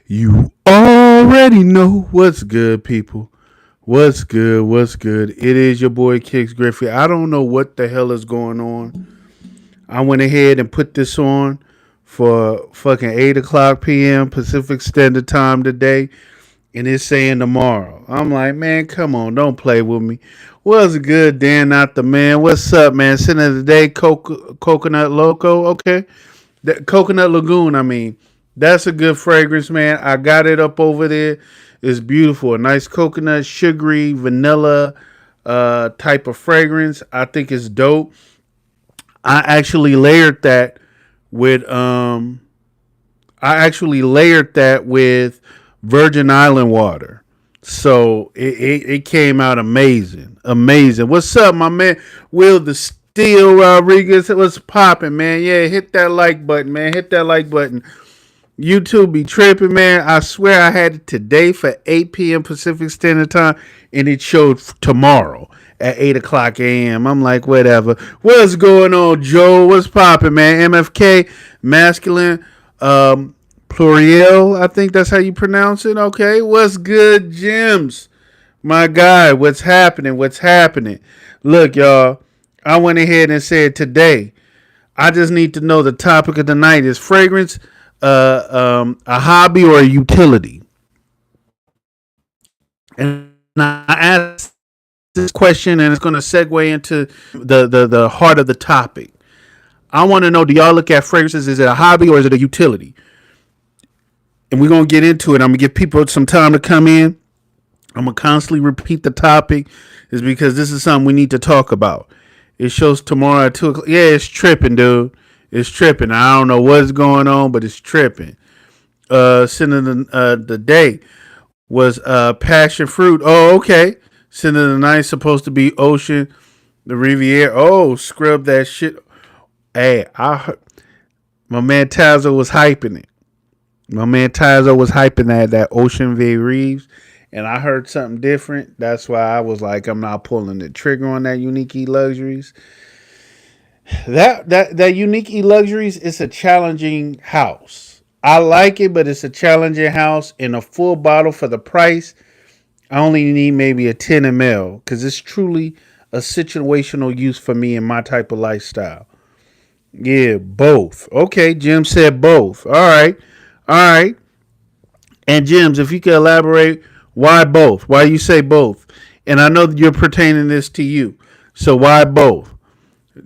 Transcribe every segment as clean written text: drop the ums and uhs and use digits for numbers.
You already know what's good, people. What's good? What's good? It is your boy Kixz Griffey. I don't know what the hell is going on. I went ahead and put this on for fucking 8 o'clock p.m. Pacific Standard Time today, and it's saying tomorrow. I'm like, man, come on, don't play with me. What's good, Dan? Not the man. What's up, man? Sitting of the day, Coconut Loco. Okay, Coconut Lagoon. I mean, that's a good fragrance, man. I got it up over there. It's beautiful. A nice coconut, sugary, vanilla type of fragrance. I think it's dope. I actually layered that with Virgin Island water. So it came out amazing. Amazing. What's up, my man? Will the Steel Rodriguez? What's popping, man? Yeah, hit that like button, man. Hit that like button. YouTube be tripping, man. I swear I had it today for 8 p.m. Pacific Standard Time, and it showed tomorrow at 8 o'clock a.m. I'm like, whatever. What's going on, Joe? What's popping, man? MFK, masculine, pluriel. I think that's how you pronounce it. Okay. What's good, Jims? My guy, what's happening? What's happening? Look, y'all, I went ahead and said today, I just need to know the topic of the night is fragrance a hobby or a utility? And I asked this question, and it's going to segue into the heart of the topic. I want to know: do y'all look at fragrances? Is it a hobby or is it a utility? And we're gonna get into it. I'm gonna give people some time to come in. I'm gonna constantly repeat the topic, is because this is something we need to talk about. It shows tomorrow at 2 o'clock. Yeah, it's tripping, dude. It's tripping. I don't know what's going on, but it's tripping. Sin of the day was passion fruit. Oh, okay. Sin of the night supposed to be ocean, the Riviera. Oh, scrub that shit. Hey, my man Tazo was hyping it. My man Tazo was hyping that Ocean V Reeves, and I heard something different. That's why I was like, I'm not pulling the trigger on that Unique E Luxuries. That Unique E Luxuries is a challenging house. I like it, but it's a challenging house. In a full bottle for the price, I only need maybe a 10 ml because it's truly a situational use for me and my type of lifestyle. Yeah, both. Okay, Jim said both. All right. All right. And Jims, if you could elaborate, why both? Why you say both? And I know that you're pertaining this to you. So why both?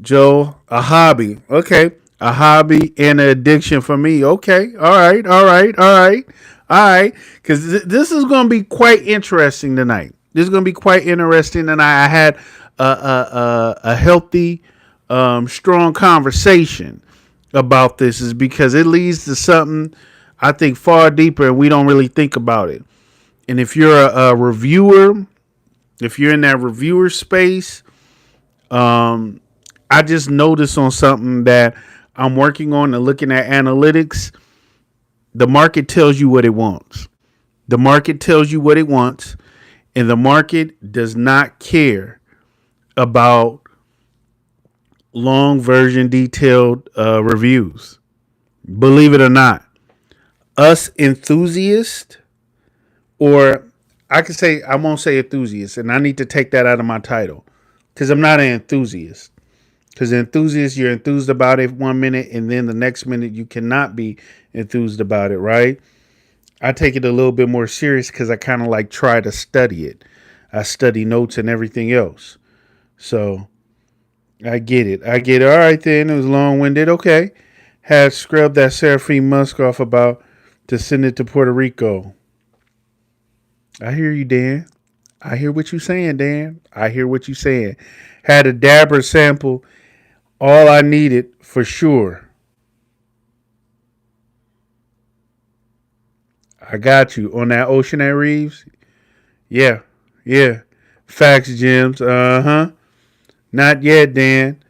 Joe, a hobby. Okay. A hobby and an addiction for me. Okay. All right. All right. All right. All right. Because this is going to be quite interesting tonight. This is going to be quite interesting tonight. I had a healthy, strong conversation about this, is because it leads to something I think far deeper and we don't really think about it. And if you're a reviewer, if you're in that reviewer space, I just noticed on something that I'm working on and looking at analytics. The market tells you what it wants. The market tells you what it wants, and the market does not care about long version detailed reviews. Believe it or not, us enthusiasts, or I can say, I won't say enthusiasts, and I need to take that out of my title because I'm not an enthusiast. Because enthusiast, you're enthused about it 1 minute, and then the next minute you cannot be enthused about it, right? I take it a little bit more serious because I kind of like try to study it. I study notes and everything else. So I get it. I get it. All right, then. It was long winded. Okay. Had scrubbed that Seraphine Musk off about to send it to Puerto Rico. I hear you, Dan. I hear what you saying, Dan. I hear what you saying. Had a dabber sample. All I needed for sure. I got you on that Ocean at Reeves. Yeah, yeah. Facts, Gems. Uh-huh. Not yet, Dan.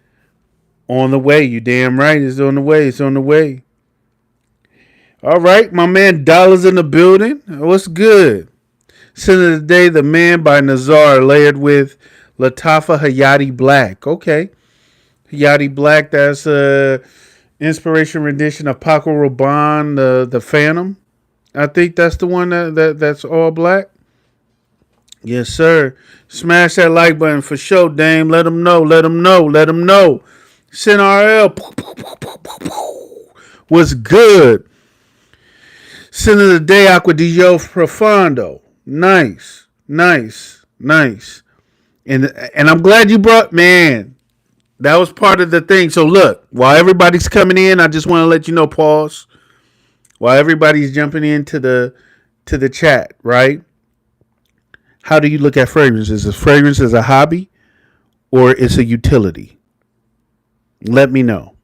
On the way. You damn right. It's on the way. It's on the way. All right, my man Dollars in the building. What's good? Sin of the Day, The Man by Nazar, layered with Latafa Hayati Black. Okay. Hayati Black, that's a inspiration rendition of Paco Rabanne, the Phantom. I think that's the one that's all black. Yes, sir. Smash that like button for sure, Dame. Let them know. Let them know. Let them know. Send RL. What's good? Sin of the day, Aqua di Gio Profondo. Nice, nice, nice. And I'm glad you brought, man. That was part of the thing. So look, while everybody's coming in, I just want to let you know, pause. While everybody's jumping into the chat, right? How do you look at fragrances? Is fragrance as a hobby or it's a utility? Let me know.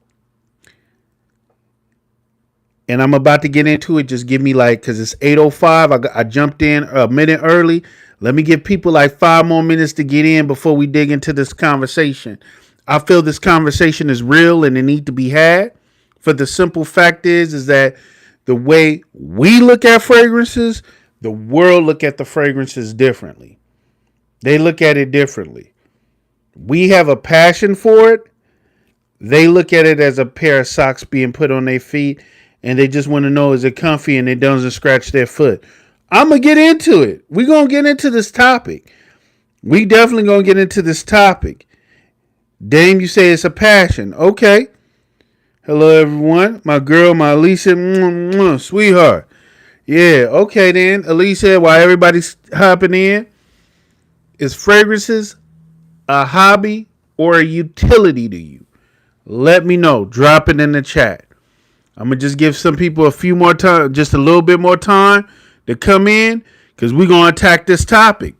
And I'm about to get into it. Just give me because it's 8:05. I jumped in a minute early. Let me give people 5 more minutes to get in before we dig into this conversation. I feel this conversation is real and it needs to be had. For the simple fact is that the way we look at fragrances, the world look at the fragrances differently. They look at it differently. We have a passion for it. They look at it as a pair of socks being put on their feet, and they just want to know, is it comfy and it doesn't scratch their foot. I'm going to get into it. We're going to get into this topic. We definitely going to get into this topic. Dame, you say it's a passion. Okay. Hello, everyone. My girl, my Alicia, sweetheart. Yeah, okay then. Alicia, while everybody's hopping in, is fragrances a hobby or a utility to you? Let me know. Drop it in the chat. I'm going to just give some people a few more time, just a little bit more time to come in because we're going to attack this topic.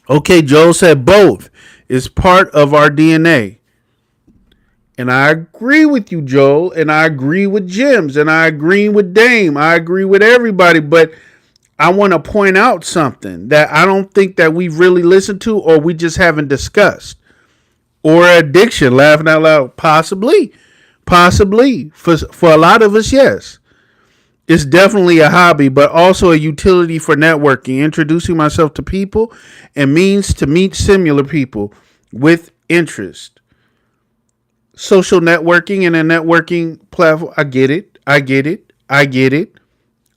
Okay, Joel said both is part of our DNA. And I agree with you, Joel, and I agree with Jims, and I agree with Dame. I agree with everybody, but I want to point out something that I don't think that we've really listened to or we just haven't discussed. Or addiction, laughing out loud, possibly. Possibly. For a lot of us, yes. It's definitely a hobby, but also a utility for networking, introducing myself to people, and means to meet similar people with interest. Social networking and a networking platform. I get it. I get it. I get it.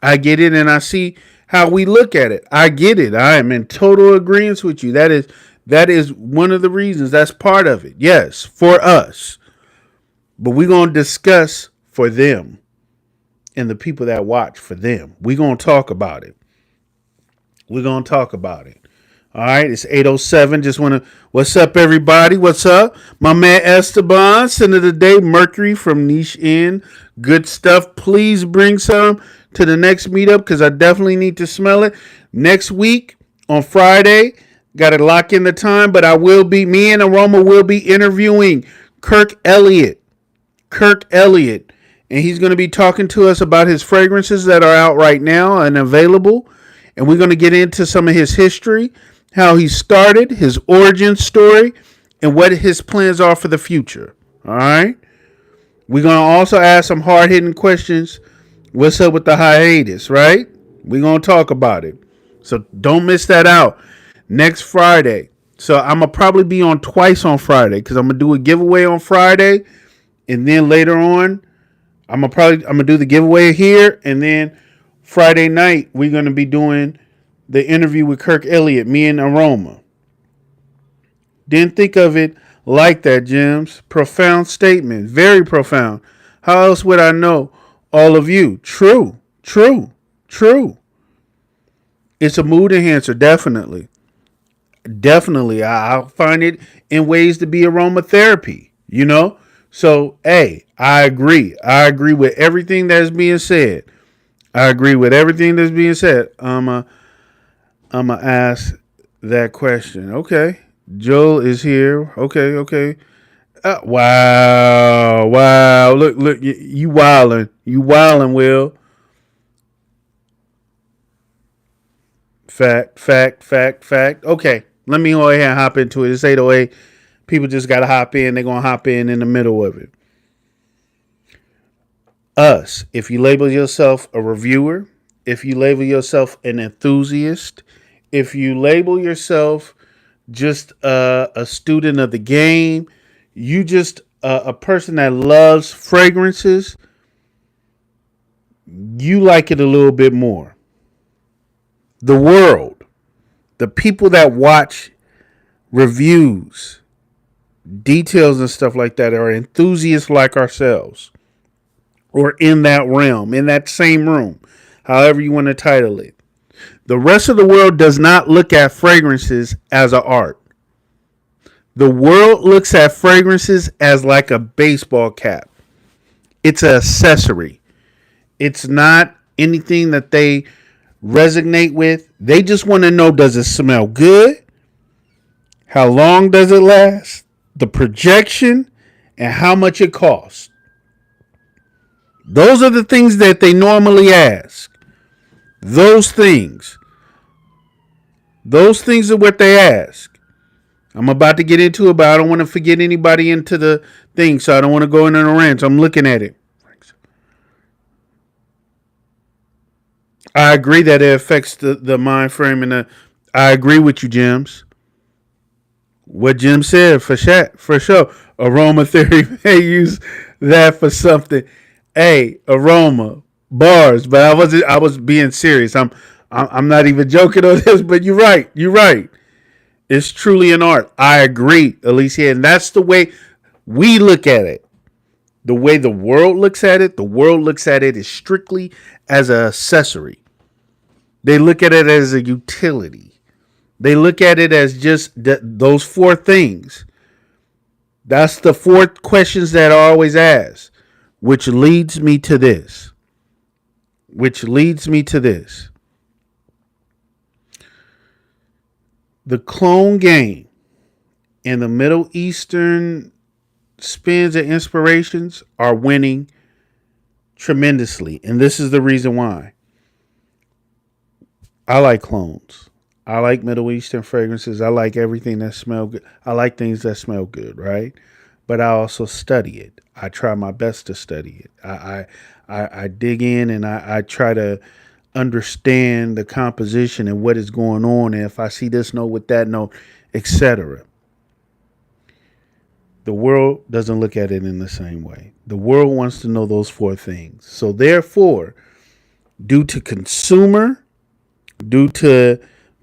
I get it. And I see how we look at it. I get it. I am in total agreement with you. That is one of the reasons. That's part of it. Yes, for us. But we're going to discuss for them and the people that watch for them. We're going to talk about it. We're going to talk about it. All right, it's 8:07. Just want to, what's up, everybody? What's up? My man Esteban, Center of the Day, Mercury from Niche Inn. Good stuff. Please bring some to the next meetup because I definitely need to smell it. Next week on Friday, got to lock in the time, but me and Aroma will be interviewing Kirk Elliott. And he's going to be talking to us about his fragrances that are out right now and available. And we're going to get into some of his history, how he started, his origin story, and what his plans are for the future. All right? We're going to also ask some hard-hitting questions. What's up with the hiatus, right? We're going to talk about it. So don't miss that out. Next Friday. So I'm going to probably be on twice on Friday because I'm going to do a giveaway on Friday. And then later on, I'm gonna do the giveaway here, and then Friday night we're gonna be doing the interview with Kirk Elliott, me and Aroma. Didn't think of it like that, Jims. Profound statement, very profound. How else would I know all of you? True. It's a mood enhancer, definitely. I'll find it in ways to be aromatherapy, So, hey, I agree. I agree with everything that's being said. I'm going to ask that question. Okay. Joel is here. Okay. Wow. Look, you wildin'. Will. Fact. Okay. Let me go ahead and hop into it. It's 8:08. People just got to hop in. They're going to hop in the middle of it. If you label yourself a reviewer, if you label yourself an enthusiast, if you label yourself just a student of the game, you just a person that loves fragrances, you like it a little bit more. The world, the people that watch reviews, details, and stuff like that are enthusiasts like ourselves, or in that realm, in that same room, however you want to title it. The rest of the world does not look at fragrances as an art. The world looks at fragrances as like a baseball cap. It's an accessory. It's not anything that they resonate with. They just want to know, does it smell good? How long does it last? The projection and how much it costs. Those are the things that they normally ask. Those things. Those things are what they ask. I'm about to get into it, but I don't want to forget anybody into the thing, so I don't want to go into a rant. I'm looking at it. I agree that it affects the mind frame, and I agree with you, James. What Jim said for sure. Aromatherapy may use that for something. Hey, aroma bars, but I was being serious. I'm not even joking on this, but you're right. You're right. It's truly an art. I agree, Alicia, and that's the way we look at it. The way the world looks at it as strictly as an accessory. They look at it as a utility. They look at it as just those four things. That's the four questions that are always asked, which leads me to this. The clone game and the Middle Eastern spins and inspirations are winning tremendously. And this is the reason why. I like clones. I like Middle Eastern fragrances. I like everything that smells good. I like things that smell good, right? But I also study it. I try my best to study it. I dig in and I try to understand the composition and what is going on. And if I see this note with that note, etc. The world doesn't look at it in the same way. The world wants to know those four things. So therefore, due to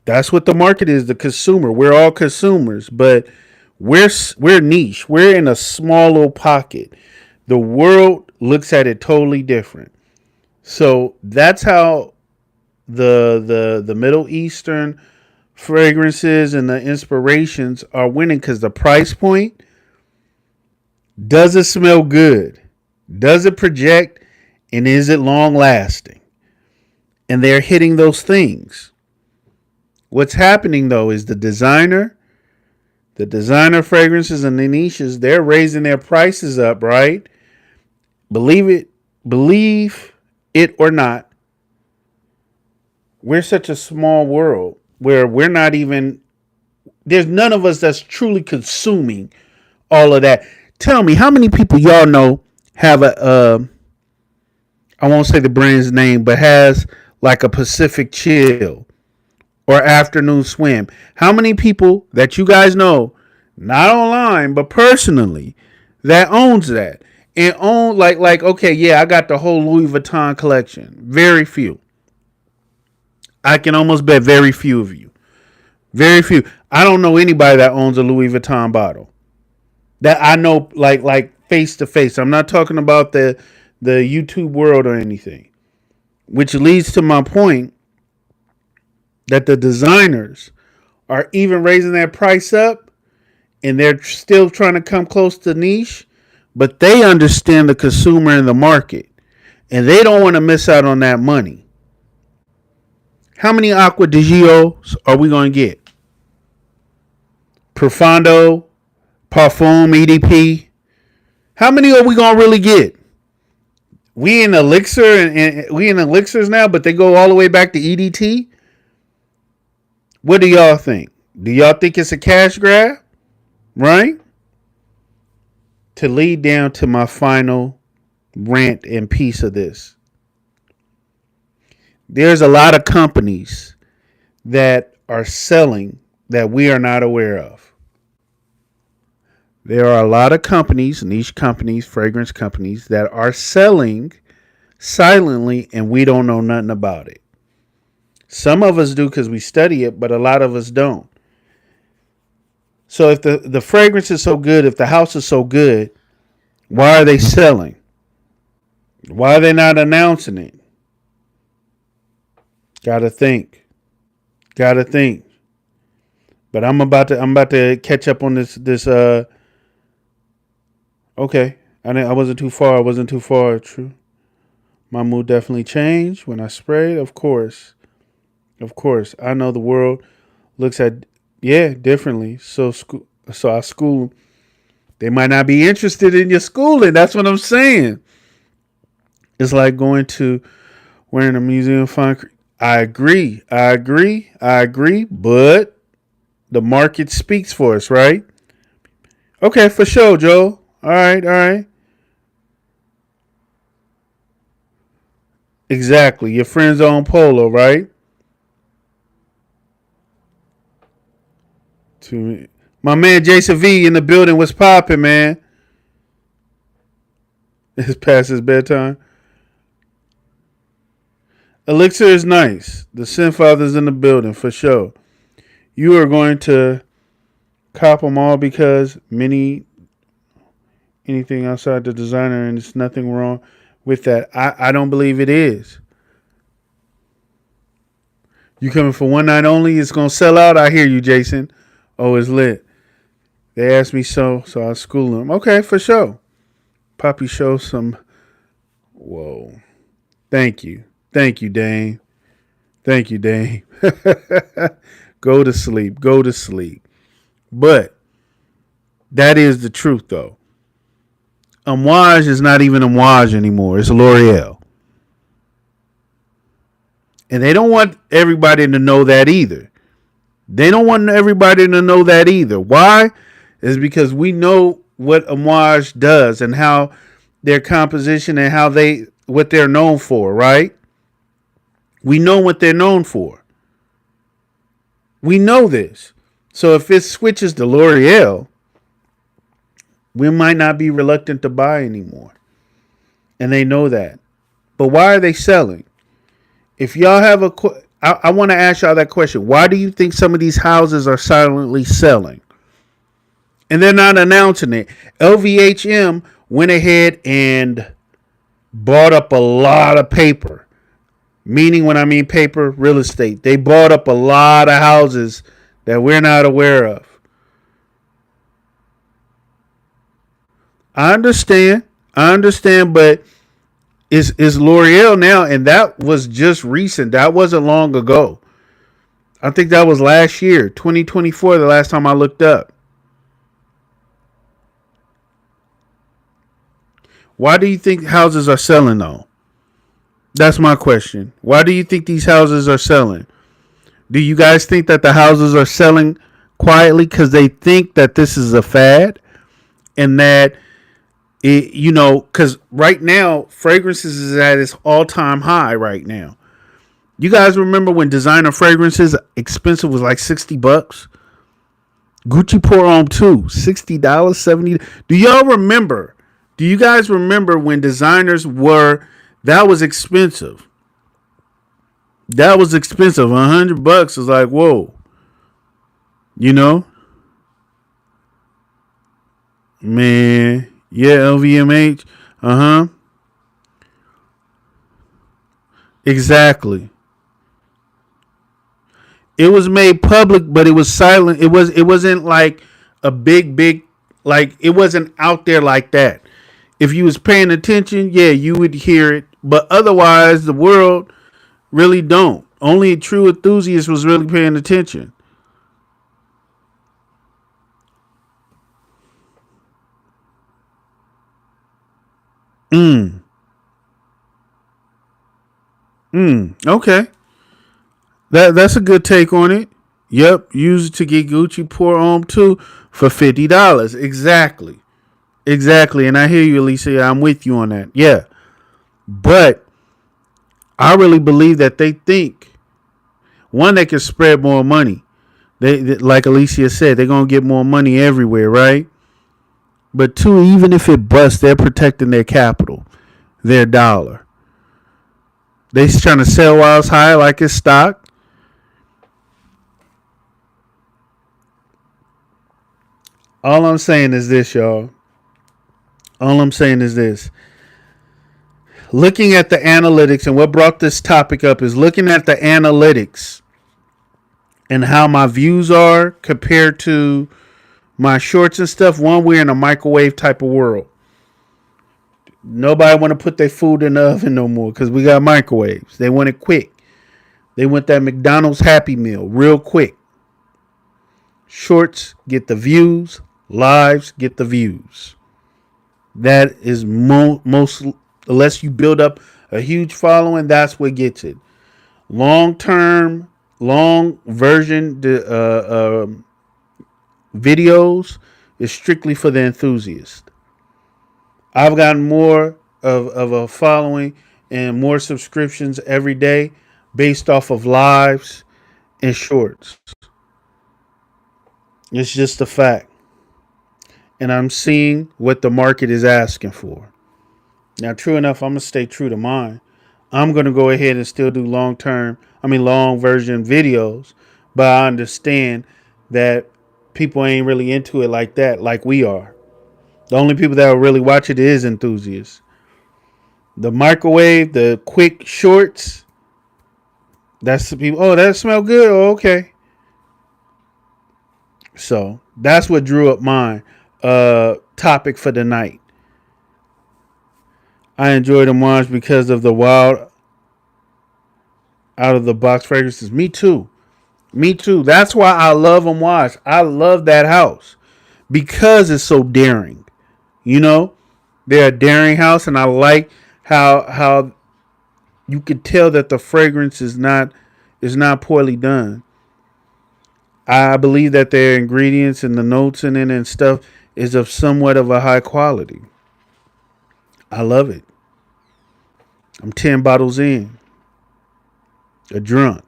that's what the market is, the consumer. We're all consumers, but we're niche. We're in a small little pocket. The world looks at it totally different. So that's how the Middle Eastern fragrances and the inspirations are winning, because the price point, does it smell good? Does it project? And is it long lasting? And they're hitting those things. What's happening though is the designer fragrances and the niches, they're raising their prices up, right? Believe it or not, we're such a small world where there's none of us that's truly consuming all of that. Tell me, how many people y'all know have I won't say the brand's name, but has like a Pacific Chill or Afternoon Swim? How many people that you guys know, not online, but personally, that owns that? And own like, okay, yeah, I got the whole Louis Vuitton collection. Very few. I can almost bet very few of you. Very few. I don't know anybody that owns a Louis Vuitton bottle. That I know like face to face. I'm not talking about the YouTube world or anything. Which leads to my point that the designers are even raising their price up, and they're still trying to come close to niche, but they understand the consumer and the market, and they don't want to miss out on that money. How many Aqua di Gios are we going to get? Profondo, Parfum, EDP. How many are we going to really get? We in Elixir and we in Elixirs now, but they go all the way back to EDT. What do y'all think? Do y'all think it's a cash grab? Right? To lead down to my final rant and piece of this. There's a lot of companies that are selling that we are not aware of. There are a lot of companies, niche companies, fragrance companies that are selling silently, and we don't know nothing about it. Some of us do because we study it, but a lot of us don't. So if the fragrance is so good, if the house is so good, why are they selling? Why are they not announcing it? Gotta think. Gotta think. But I'm about to catch up on this. Okay, I wasn't too far. I wasn't too far. True. My mood definitely changed when I sprayed. Of course. I know the world looks at differently. So our school, they might not be interested in your schooling. That's what I'm saying. It's like going to wearing a museum fine. I agree. But the market speaks for us, right? Okay, for sure, Joe. All right. Exactly. Your friend's own polo, right? To my man Jason V in the building was popping, man. It's past his bedtime. Elixir is nice. The Synfather's in the building for sure. You are going to cop them all because anything outside the designer, and there's nothing wrong with that. I don't believe it is. You coming for one night only? It's gonna sell out. I hear you, Jason. Oh, it's lit. They asked me so I school them. Okay, for sure. Poppy show some. Whoa. Thank you, Dane. Thank you, Dane. Go to sleep. But that is the truth, though. Amouage is not even Amouage anymore. It's L'Oreal. And they don't want everybody to know that either. Why? Is because we know what Amouage does and how their composition and what they're known for, right? We know what they're known for. We know this. So if it switches to L'Oreal, we might not be reluctant to buy anymore. And they know that. But why are they selling? If y'all have I want to ask y'all that question. Why do you think some of these houses are silently selling? And they're not announcing it. LVHM went ahead and bought up a lot of paper. Meaning, when I mean paper, real estate. They bought up a lot of houses that we're not aware of. I understand, but it's L'Oreal now, and that was just recent. That wasn't long ago. I think that was last year, 2024, the last time I looked up. Why do you think houses are selling, though? That's my question. Why do you think these houses are selling? Do you guys think that the houses are selling quietly because they think that this is a fad and that because right now fragrances is at its all-time high right now. You guys remember when designer fragrances expensive was like $60? Gucci Pour Homme 2, $60, $70. Do y'all remember? Do you guys remember when designers that was expensive? That was expensive. $100 is like, whoa. Man. Yeah, LVMH. Exactly. It was made public, but it was silent. It wasn't like a big like it wasn't out there like that. If you was paying attention, yeah, you would hear it. But otherwise, the world really don't. Only a true enthusiast was really paying attention. Okay. That's a good take on it. Yep. Use it to get Gucci Pour Homme 2 for $50. Exactly. And I hear you, Alicia. I'm with you on that. Yeah. But I really believe that they think, one, they can spread more money. They like Alicia said, they're going to get more money everywhere, right? But two, even if it busts, they're protecting their capital, their dollar. They trying to sell while it's high like it's stock. All I'm saying is this, y'all. All I'm saying is this. Looking at the analytics, and what brought this topic up is looking at the analytics and how my views are compared to my shorts and stuff. One, we're in a microwave type of world. Nobody want to put their food in the oven no more because we got microwaves. They want it quick. They want that McDonald's Happy Meal real quick. Shorts get the views. Lives get the views. That is most, unless you build up a huge following, that's what gets it. Long-term, long version videos is strictly for the enthusiast. I've gotten more of a following and more subscriptions every day based off of lives and shorts. It's just a fact. And I'm seeing what the market is asking for. Now, true enough, I'm going to stay true to mine. I'm going to go ahead and still do long version videos, but I understand that people ain't really into it like that, like we are. The only people that will really watch it is enthusiasts. The microwave, the quick shorts, that's the people. Oh, that smell good. Oh, okay. So that's what drew up mine. Topic for the night. I enjoy the Mars because of the wild out of the box fragrances. Me too. That's why I love Amouage. I love that house because it's so daring. You know, they're a daring house, and I like how you could tell that the fragrance is not poorly done. I believe that their ingredients and the notes in it and stuff is of somewhat of a high quality. I love it. I'm 10 bottles in. A drunk.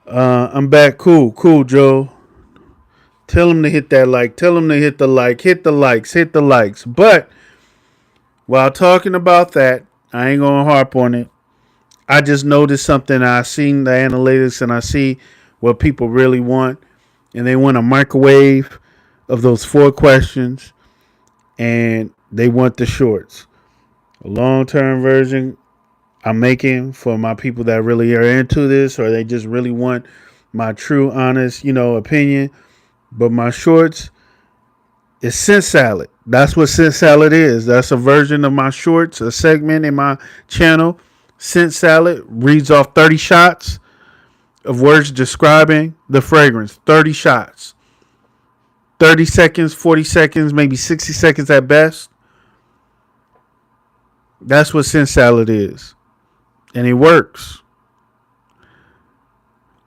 I'm back. Cool, Joe. Tell him to hit that like. Tell him to hit the like. Hit the likes. But while talking about that, I ain't going to harp on it. I just noticed something. I seen the analytics and I see what people really want. And they want a microwave of those 4 questions. And they want the shorts. A long-term version I'm making for my people that really are into this, or they just really want my true, honest, opinion. But my shorts is scent salad. That's what scent salad is. That's a version of my shorts, a segment in my channel. Scent salad reads off 30 shots of words describing the fragrance. 30 shots. 30 seconds, 40 seconds, maybe 60 seconds at best. That's what scent salad is. And it works.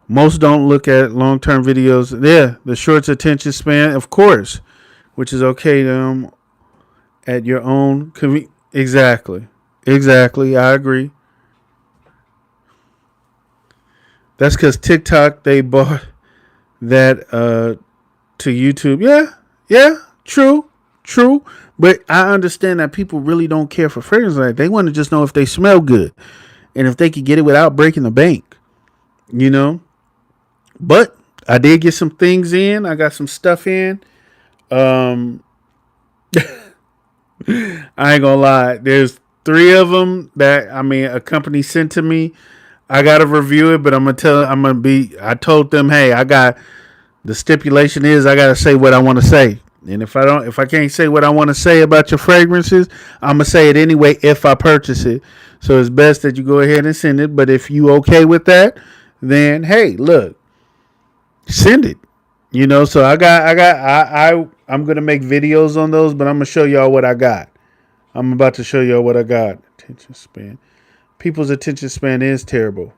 Most don't look at long-term videos. Yeah, the short's attention span, of course, which is okay at your own Exactly. I agree. That's because TikTok, they bought that to YouTube. Yeah, true. But I understand that people really don't care for fragrance like that. They want to just know if they smell good and if they could get it without breaking the bank, But I did get some things in. I got some stuff in. I ain't gonna lie. There's 3 of them that a company sent to me. I gotta review it, but I told them, hey, the stipulation is I gotta say what I want to say. And if I can't say what I want to say about your fragrances, I'm gonna say it anyway if I purchase it. So it's best that you go ahead and send it. But if you okay with that, then hey, look, send it. So I'm gonna make videos on those, but I'm gonna show y'all what I got. I'm about to show y'all what I got. Attention span. People's attention span is terrible.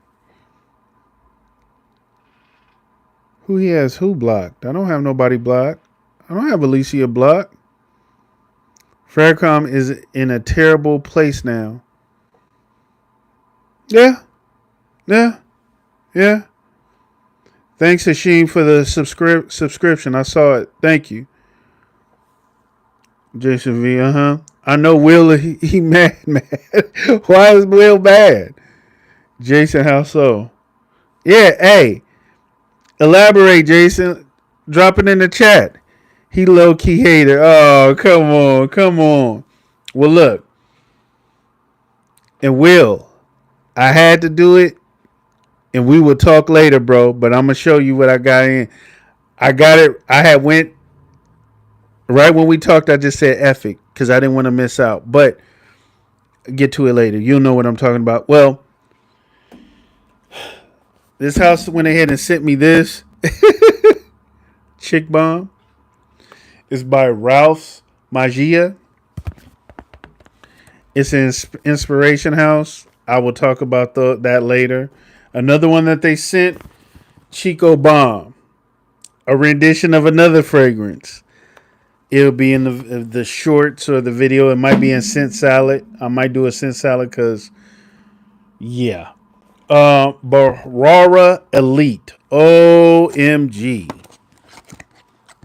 Who blocked? I don't have nobody blocked. I don't have Alicia blocked. Fragcom is in a terrible place now. Yeah. Thanks, Hashim, for the subscription. I saw it. Thank you. Jason V, I know Will, he mad, man. Why is Will mad? Jason, how so? Yeah, hey, elaborate, Jason. Drop it in the chat. He low key hater. Oh, come on, come on. Well, look, and Will, I had to do it, and we will talk later, bro. But I'm gonna show you what I got in. I got it. I had went right when we talked. I just said F it because I didn't want to miss out. But get to it later. You'll know what I'm talking about. Well, this house went ahead and sent me this chick bomb. It's by Ralph's Magia. It's an inspiration house. I will talk about that later. Another one that they sent, Chico Bomb, a rendition of another fragrance. It'll be in the shorts or the video. It might be in Scent Salad. I might do a Scent Salad because, yeah. Barara Elite. OMG.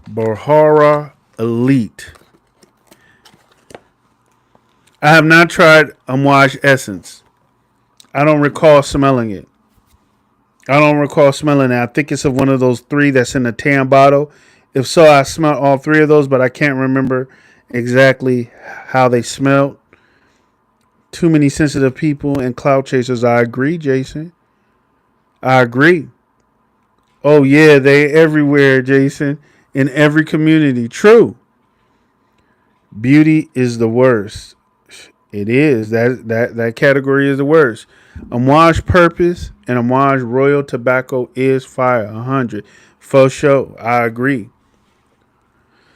Barara Elite. I have not tried Amouage Essence. I don't recall smelling it. I think it's of one of those 3 that's in a tan bottle. If so, I smelled all 3 of those, but I can't remember exactly how they smelled. Too many sensitive people and cloud chasers. I agree, Jason. I agree. Oh, yeah, they everywhere, Jason. In every community. True. Beauty is the worst. It is. That category is the worst. Amouage Purpose and Amouage Royal Tobacco is fire. 100. For sure. I agree.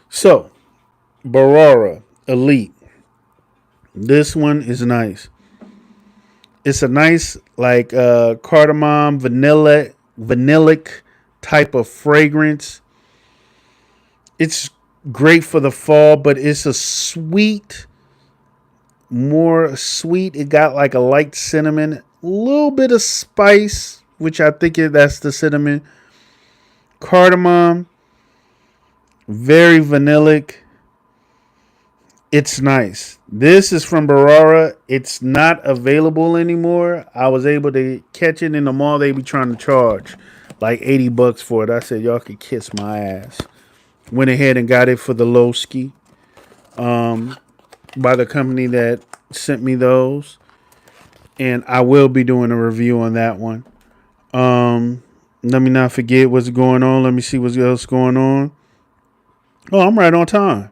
So, Barara Elite. This one is nice. It's a nice, like, cardamom, vanillic type of fragrance. It's great for the fall, but it's a more sweet. It got like a light cinnamon, a little bit of spice, which I think that's the cinnamon. Cardamom, very vanillic. It's nice. This is from Barara. It's not available anymore. I was able to catch it in the mall. They be trying to charge like $80 for it. I said, y'all could kiss my ass. Went ahead and got it for the low ski. By the company that sent me those, and I will be doing a review on that one. Let me not forget what's going on. Let me see what's else going on. Oh, I'm right on time.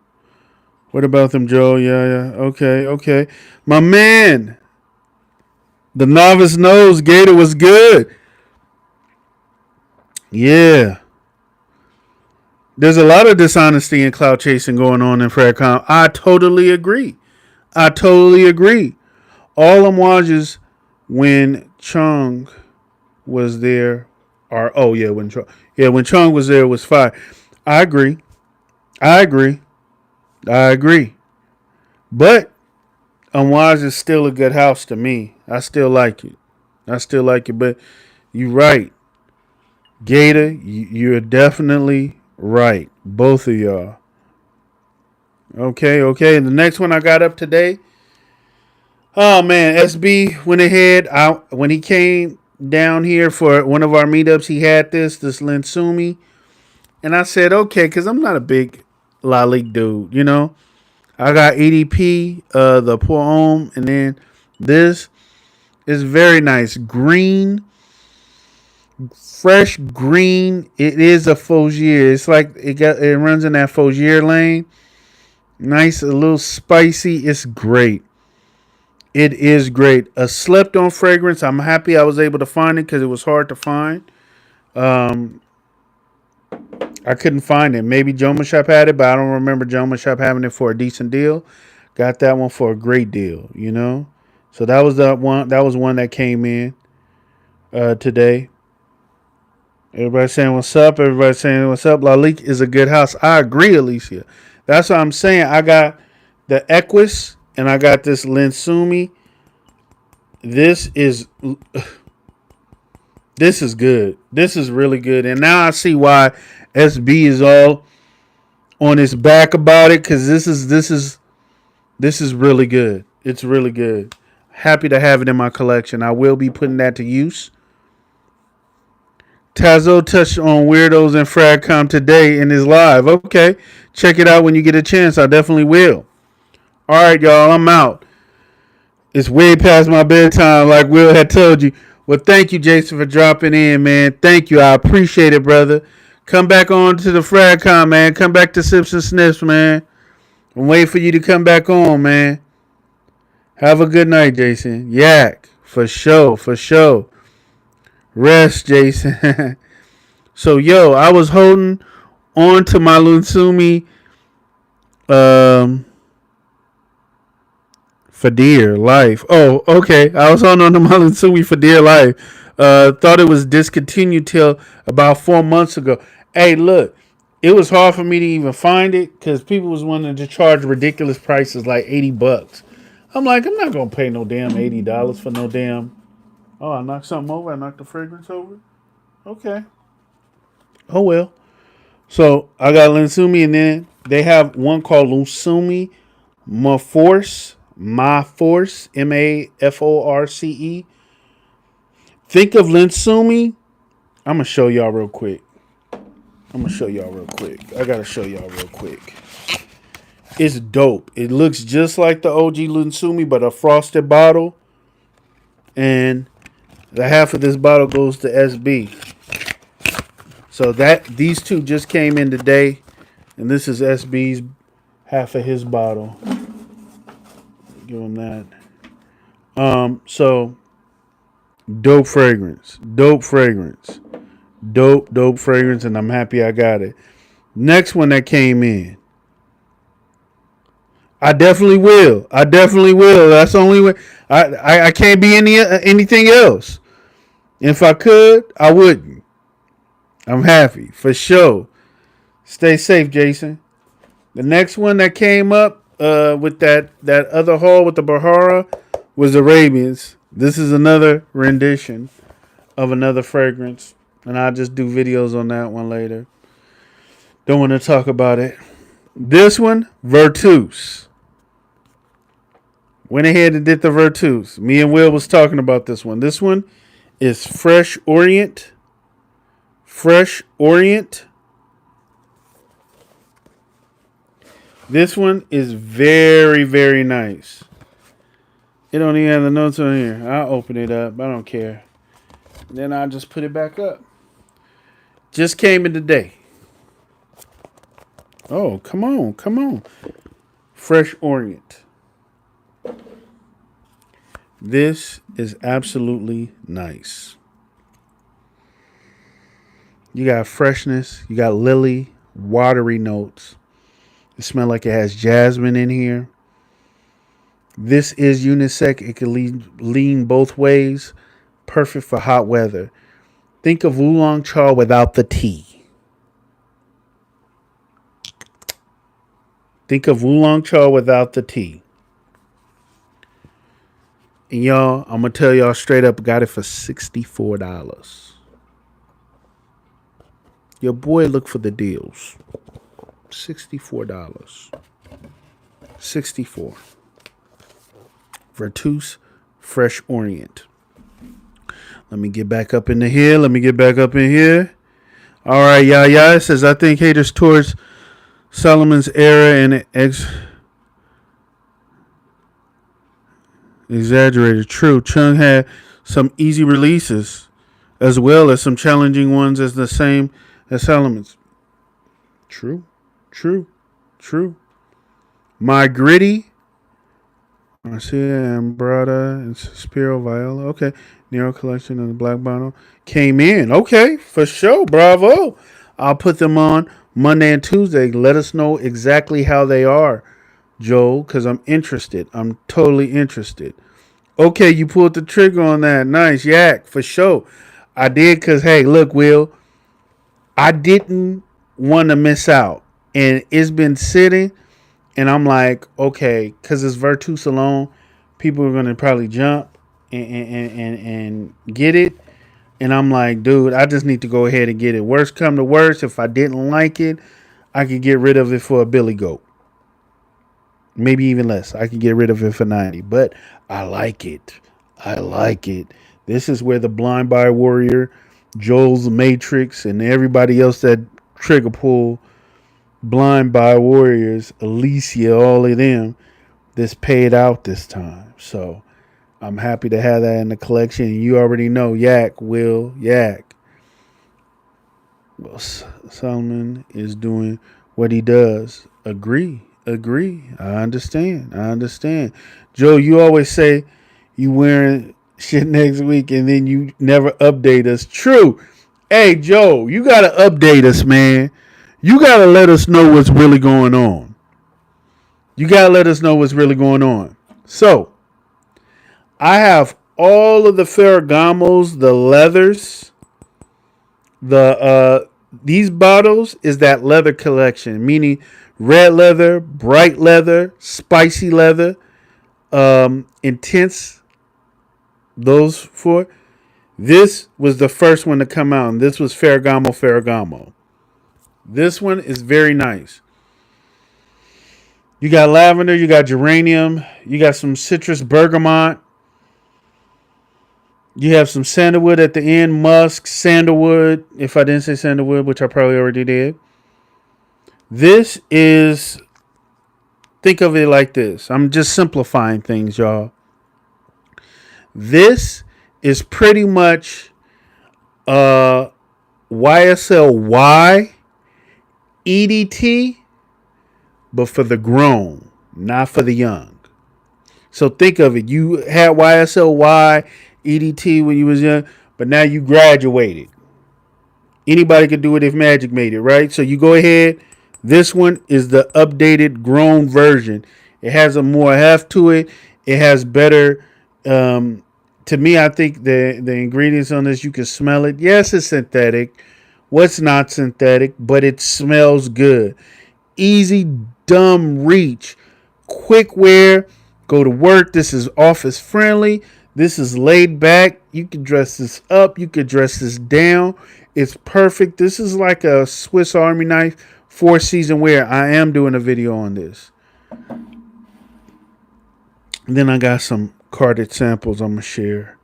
What about them, Joe? Yeah. Okay. My man, the novice knows Gator was good. Yeah. There's a lot of dishonesty and cloud chasing going on in Fredcom. I totally agree. All Amouages when Chung was there are when Chung was there was fire. I agree. But Amouage is still a good house to me. I still like it. But you're right. Gator, you're definitely right. Both of y'all. Okay. And the next one I got up today. Oh, man. SB went ahead. When he came down here for one of our meetups, he had this Linsumi. And I said, okay, because I'm not a big Lalique dude, you know. I got EDP, the Pour Homme, and then this is very nice. Green. Fresh green. It is a Faugier. It's like it runs in that Faugier lane. Nice, a little spicy. It's great. It is great. A slept on fragrance. I'm happy I was able to find it because it was hard to find. I couldn't find it. Maybe Joma Shop had it, but I don't remember Joma Shop having it for a decent deal. Got that one for a great deal, you know. So that was the one. That was one that came in today. Everybody saying what's up. Lalique is a good house. I agree, Alicia. That's what I'm saying. I got the Equus and I got this Linsumi. This is good. This is really good. And now I see why SB is all on his back about it, because this is This is really good. It's really good. Happy to have it in my collection. I will be putting that to use. Tazo touched on weirdos and Fragcom today in his live. Okay. Check it out when you get a chance. I definitely will. All right, y'all. I'm out. It's way past my bedtime, like Will had told you. Well, thank you, Jason, for dropping in, man. Thank you. I appreciate it, brother. Come back on to the Fragcom, man. Come back to Sips and Sniffs, man. I'm waiting for you to come back on, man. Have a good night, Jason. Yak. For sure. For sure. Rest, Jason. So, yo, I was holding on to my Lunsumi for dear life. Oh, okay. I was holding on to my Lunsumi for dear life. Thought it was discontinued till about 4 months ago. Hey, look. It was hard for me to even find it because people was wanting to charge ridiculous prices like $80. I'm like, I'm not going to pay no damn $80 for no damn. Oh, I knocked something over. I knocked the fragrance over. Okay. Oh, well. So I got Lunsumi, and then they have one called Lunsumi Maforce. Maforce. Maforce. Think of Lunsumi. I'm going to show y'all real quick. I got to show y'all real quick. It's dope. It looks just like the OG Lunsumi, but a frosted bottle. And the half of this bottle goes to SB. So these two just came in today. And this is SB's half of his bottle. Give him that. So dope fragrance. Dope fragrance. Dope fragrance, and I'm happy I got it. Next one that came in. I definitely will. That's the only way. I can't be anything else. If I could, I wouldn't. I'm happy for sure. Stay safe, Jason. The next one that came up with that other haul with the Bahara was Arabians. This is another rendition of another fragrance, and I'll just do videos on that one later. Don't want to talk about it. This one, Virtus. Went ahead and did the Virtus. Me and Will was talking about this one. This one is Fresh Orient. Fresh Orient. This one is very, very nice. It don't even have the notes on here. I'll open it up. I don't care. Then I'll just put it back up. Just came in today. Oh, come on. Fresh Orient. This is absolutely nice. You got freshness. You got lily, watery notes. It smells like it has jasmine in here. This is unisex. It can lean both ways. Perfect for hot weather. Think of oolong cha without the tea. Think of oolong cha without the tea. And y'all, I'm going to tell y'all straight up, got it for $64. Your boy look for the deals. $64. 64. Virtus Fresh Orient. Let me get back up into here. All right, It says, I think haters towards Solomon's era and exaggerated. True. Chung had some easy releases as well as some challenging ones as the same as Solomon's. True. My Gritty. I see Ambrata and Spiro Viola. Okay. Nero Collection and the Black Bottle came in. Okay, for sure. Bravo. I'll put them on Monday and Tuesday. Let us know exactly how they are, Joel, because I'm interested. I'm totally interested. Okay, you pulled the trigger on that. Nice. Yak, for sure. I did because, hey, look, Will, I didn't want to miss out. And it's been sitting, and I'm like, okay, because it's Virtus alone, people are going to probably jump and get it. And I'm like, dude, I just need to go ahead and get it. Worst come to worst, if I didn't like it, I could get rid of it for a Billy Goat. Maybe even less. I can get rid of it for 90. But I like it. I like it. This is where the Blind Buy Warrior, Joel's Matrix, and everybody else that trigger pull Blind Buy Warriors, Alicia, all of them, this paid out this time. So I'm happy to have that in the collection. You already know Yak will Yak. Well, Solomon is doing what he does. Agree. I understand. Joe, you always say you wearing shit next week and then you never update us. True. Hey, Joe, you got to update us, man. You got to let us know what's really going on. So, I have all of the Ferragamos, the leathers, these bottles is that leather collection, meaning red leather, bright leather, spicy leather, intense. Those four. This was the first one to come out, and this was Ferragamo. This one is very nice. You got lavender, you got geranium, you got some citrus bergamot. You have some sandalwood at the end, musk, sandalwood. If I didn't say sandalwood, which I probably already did. This is, think of it like this. I'm just simplifying things, y'all. This is pretty much YSL EDT, but for the grown, not for the young. So think of it. You had YSL EDT when you was young, but now you graduated. Anybody could do it if Magic made it, right? So you go ahead. This one is the updated grown version. It has a more heft to it. It has better. To me, I think the ingredients on this, you can smell it. Yes, it's synthetic. What's not synthetic, but it smells good. Easy, dumb reach. Quick wear. Go to work. This is office friendly. This is laid back. You can dress this up. You can dress this down. It's perfect. This is like a Swiss Army knife, 4-season wear. I am doing a video on this. Then I got some carded samples I'm going to share.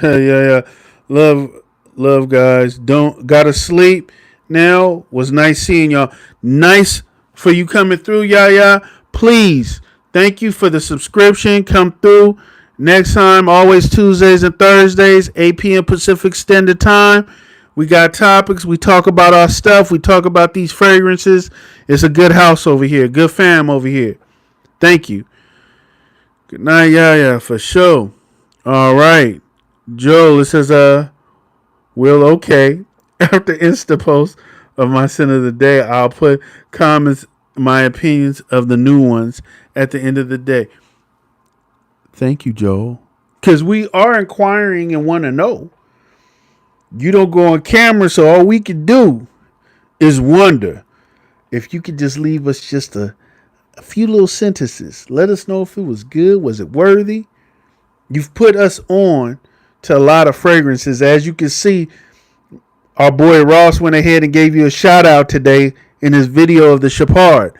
Yeah. Love, guys. Gotta sleep now. Was nice seeing y'all. Nice for you coming through, yeah. Please, thank you for the subscription. Come through. Next time, always Tuesdays and Thursdays, 8 p.m. Pacific Standard Time. We got topics. We talk about our stuff. We talk about these fragrances. It's a good house over here. Good fam over here. Thank you. Good night, yeah, for sure. All right. Joel, it says, Will, okay. After Insta post of my sin of the day, I'll put comments, my opinions of the new ones at the end of the day. Thank you, Joel. Because we are inquiring and want to know. You don't go on camera, so all we can do is wonder. If you could just leave us just a few little sentences. Let us know if it was good. Was it worthy? You've put us on to a lot of fragrances. As you can see, our boy Ross went ahead and gave you a shout out today in his video of the Chapard.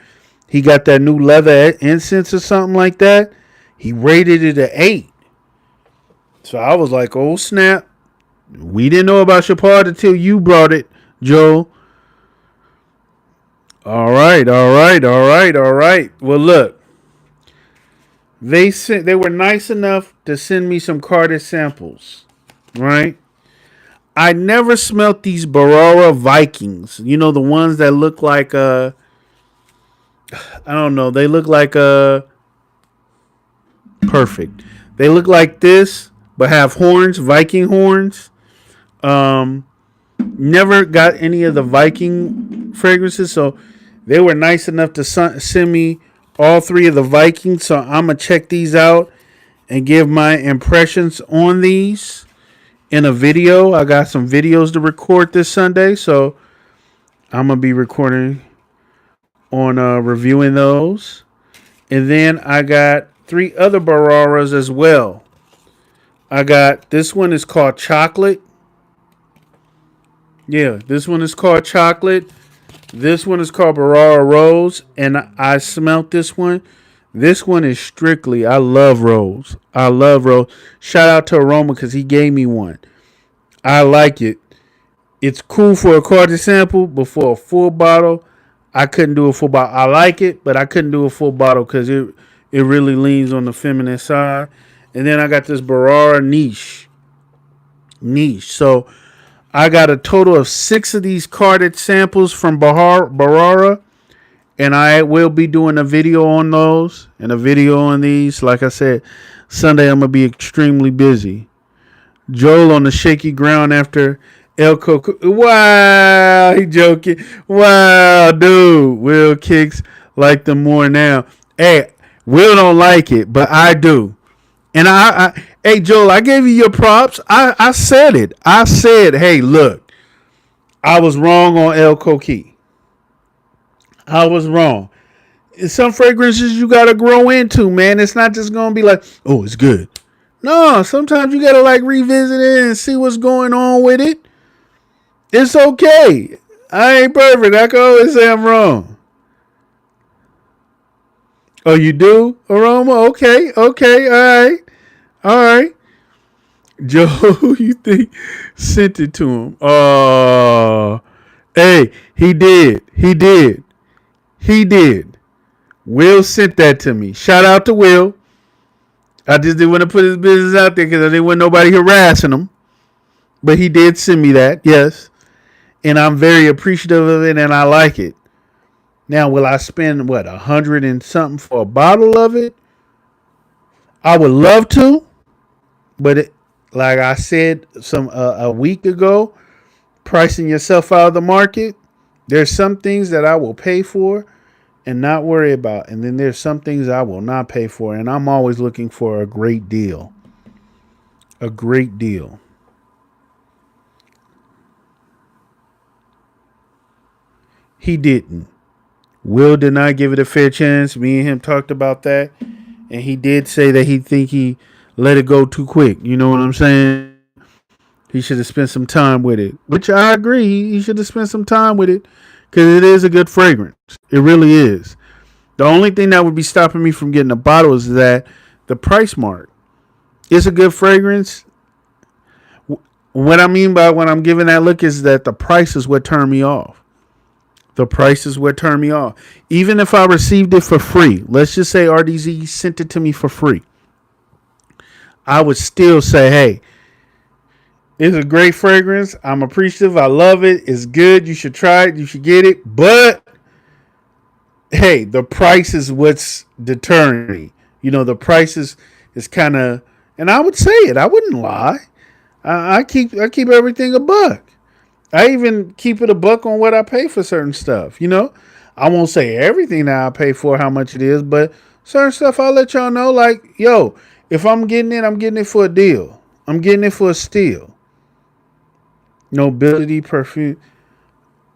He got that new leather incense or something like that. He rated it an 8. So I was like, oh, snap. We didn't know about Chapard until you brought it, Joe. All right. Well, look. They were nice enough to send me some carded samples, right? I never smelt these Barara Vikings. You know, the ones that look like I don't know. They look like perfect. They look like this, but have horns, Viking horns. Never got any of the Viking fragrances, so they were nice enough to send me all 3 of the Vikings. So I'm gonna check these out and give my impressions on these in a video. I got some videos to record this Sunday, so I'm gonna be recording on reviewing those. And then I got 3 other Bararas as well. I got, this one is called Chocolate. Yeah, this one is called Chocolate. This one is called Barara Rose, and I smelt this one. This one is strictly, I love Rose. I love Rose. Shout out to Aroma because he gave me one. I like it. It's cool for a carton sample, but for a full bottle, I couldn't do a full bottle. I like it, but I couldn't do a full bottle because it really leans on the feminine side. And then I got this Barara niche. So I got a total of 6 of these carded samples from Barara, and I will be doing a video on those and a video on these. Like I said, Sunday I'm gonna be extremely busy. Joel on the shaky ground after El Coco. Wow, he joking. Wow, dude. Will Kixz like them more now. Hey, Will don't like it, but I do. And hey, Joel, I gave you your props. I said it. I said, hey, look, I was wrong on El Coqui. I was wrong. Some fragrances you got to grow into, man. It's not just going to be like, oh, it's good. No, sometimes you got to like revisit it and see what's going on with it. It's okay. I ain't perfect. I can always say I'm wrong. Oh, you do, Aroma? Okay. All right. Joe, who you think sent it to him? Oh, hey, he did. Will sent that to me. Shout out to Will. I just didn't want to put his business out there because I didn't want nobody harassing him. But he did send me that, yes. And I'm very appreciative of it, and I like it. Now, will I spend, $100 and something for a bottle of it? I would love to, but like I said a week ago, pricing yourself out of the market, there's some things that I will pay for and not worry about. And then there's some things I will not pay for, and I'm always looking for a great deal. A great deal. He didn't. Will did not give it a fair chance. Me and him talked about that. And he did say that he let it go too quick. You know what I'm saying? He should have spent some time with it. Which I agree. He should have spent some time with it. Because it is a good fragrance. It really is. The only thing that would be stopping me from getting a bottle is that the price mark. It's a good fragrance. What I mean by when I'm giving that look is that the price is what turned me off. The price is what turned me off. Even if I received it for free, let's just say RDZ sent it to me for free, I would still say, hey, it's a great fragrance. I'm appreciative. I love it. It's good. You should try it. You should get it. But, hey, the price is what's deterring me. You know, the price is kind of, and I would say it. I wouldn't lie. I keep everything a buck. I even keep it a buck on what I pay for certain stuff. You know, I won't say everything that I pay for, how much it is, but certain stuff I'll let y'all know. Like, yo, if I'm getting it for a deal. I'm getting it for a steal. Nobility perfume.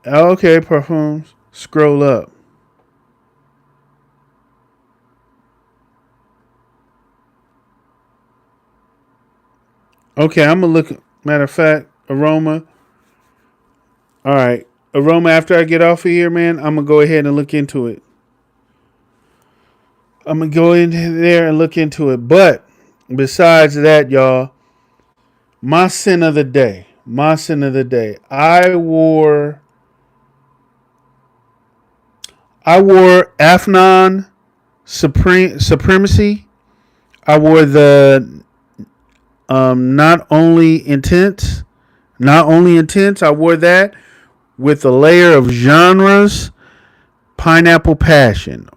Okay, perfumes. Scroll up. Okay, I'm going to look. Matter of fact, Aroma. All right. Aroma, after I get off of here, man, I'm going to go ahead and look into it. I'm going to go in there and look into it. But besides that, y'all, my sin of the day. I wore Afnan Supremacy. I wore the not only intense. I wore that with a layer of genres. Pineapple Passion.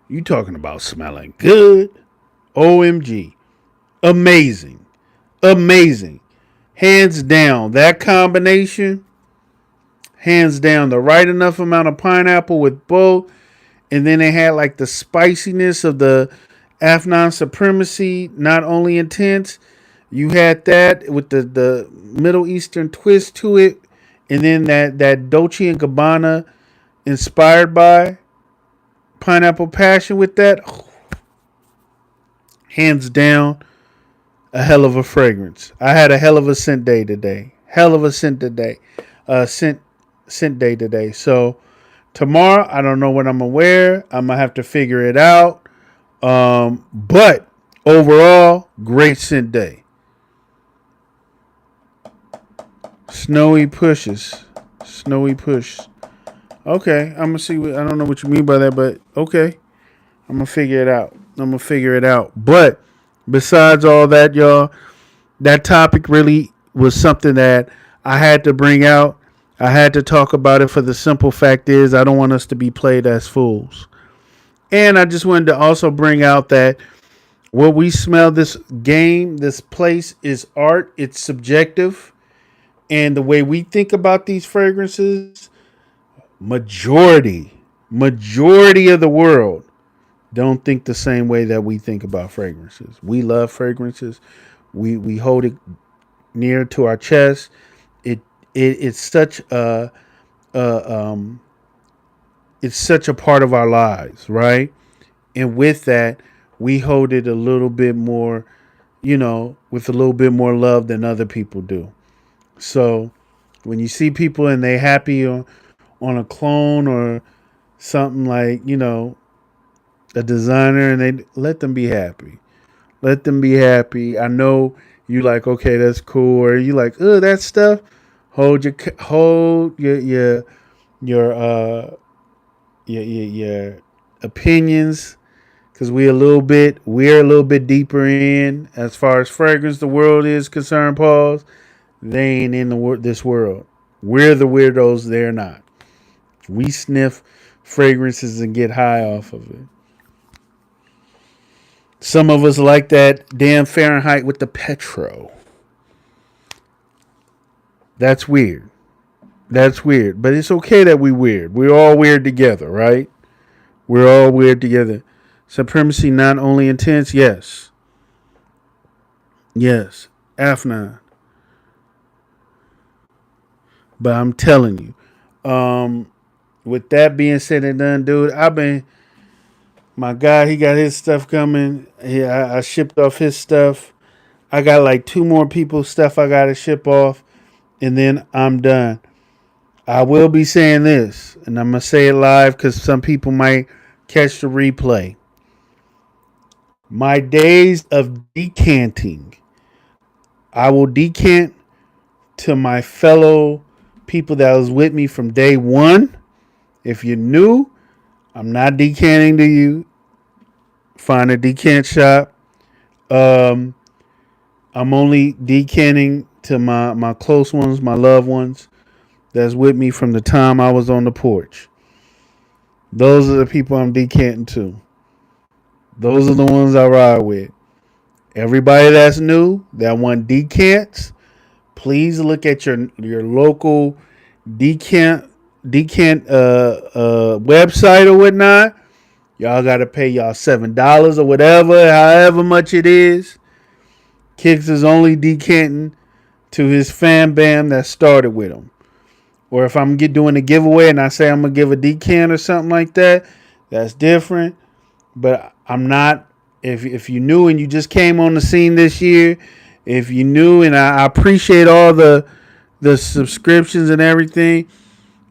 You talking about smelling good? OMG. Amazing. Hands down, that combination. Hands down, the right enough amount of pineapple with both. And then they had like the spiciness of the Afnan Supremacy, not only intense. You had that with the Middle Eastern twist to it. And then that Dolce & Gabbana inspired by Pineapple Passion with that. Oh, hands down, a hell of a fragrance. I had a hell of a scent day today. Scent scent day today. So tomorrow, I don't know what I'm gonna wear. I'm gonna have to figure it out. But overall, great scent day. Snowy pushes. Snowy push. Okay, I'm gonna see. I don't know what you mean by that, but okay, I'm gonna figure it out. But besides all that, y'all, that topic really was something that I had to bring out. I had to talk about it for the simple fact is I don't want us to be played as fools. And I just wanted to also bring out that what we smell, this game, this place is art. It's subjective. And the way we think about these fragrances, majority of the world don't think the same way that we think about fragrances. We love fragrances. We hold it near to our chest. It's such it's such a part of our lives, right? And with that, we hold it a little bit more, with a little bit more love than other people do. So when you see people and they happy on a clone or something like, a designer, and they let them be happy. Let them be happy. I know you like, okay, that's cool, or you like, oh, that stuff. Hold your opinions, because we're a little bit deeper in as far as fragrance the world is concerned. Pause. They ain't in this world. We're the weirdos. They're not. We sniff fragrances and get high off of it. Some of us like that damn Fahrenheit with the petro. That's weird. But it's okay that we weird. We're all weird together, right? We're all weird together. Supremacy not only intense, yes. Yes. Afnan. But I'm telling you, with that being said and done, dude, my guy, he got his stuff coming. I shipped off his stuff. I got like 2 more people's stuff I got to ship off, and then I'm done. I will be saying this, and I'm going to say it live because some people might catch the replay. My days of decanting, I will decant to my fellow people that was with me from day one. If you're new, I'm not decanting to you. Find a decant shop. I'm only decanting to my close ones, my loved ones that's with me from the time I was on the porch. Those are the people I'm decanting to. Those are the ones I ride with. Everybody that's new, that want decants, please look at your local decant website or whatnot. Y'all got to pay y'all $7 or whatever, however much it is. Kixz is only decanting to his fan bam that started with him. Or if I'm doing a giveaway and I say I'm going to give a decant or something like that, that's different. But I'm not, if you knew and you just came on the scene this year, if you knew, and I appreciate all the subscriptions and everything,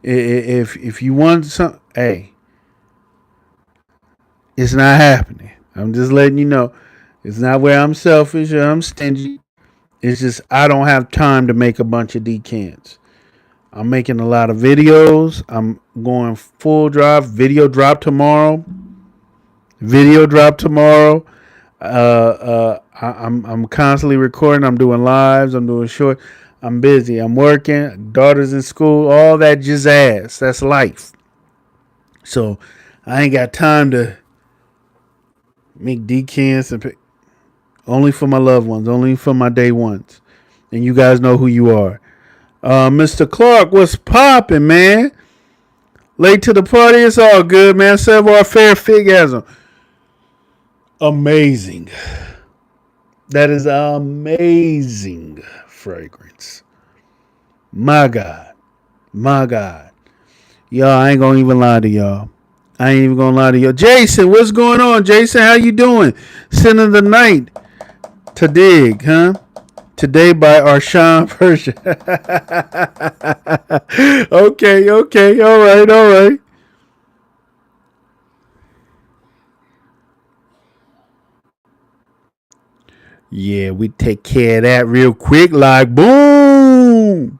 if you want some, hey, it's not happening. I'm just letting you know. It's not where I'm selfish or I'm stingy. It's just I don't have time to make a bunch of decants. I'm making a lot of videos. I'm going full drive. Video drop tomorrow. I'm constantly recording. I'm doing lives. I'm doing short. I'm busy. I'm working. Daughter's in school. All that just ass. That's life. So I ain't got time to make decants and only for my loved ones. Only for my day ones. And you guys know who you are. Mr. Clark, what's popping, man? Late to the party. It's all good, man. Savoir faire figasm. Amazing. That is amazing fragrance. My God. Y'all, I ain't gonna even lie to y'all. Jason, what's going on? Jason, how you doing? Sending the night to dig, huh? Today by Arshawn Persia. Okay, all right, all right. Yeah, we take care of that real quick. Like boom,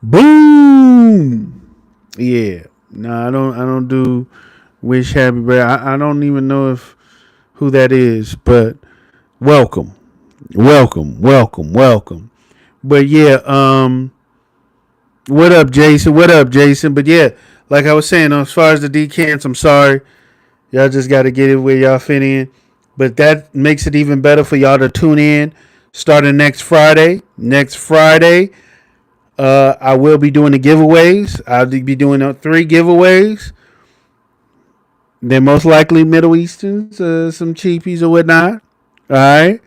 boom. Yeah. No, I don't do wish happy birthday. I don't even know if who that is, but welcome, welcome. But yeah, what up, Jason? What up, Jason? But yeah, like I was saying, as far as the decants, I'm sorry. Y'all just got to get it where y'all fit in. But that makes it even better for y'all to tune in starting next Friday. Next Friday, I will be doing the giveaways. I'll be doing 3 giveaways. They're most likely Middle Easterns, some cheapies or whatnot. All right.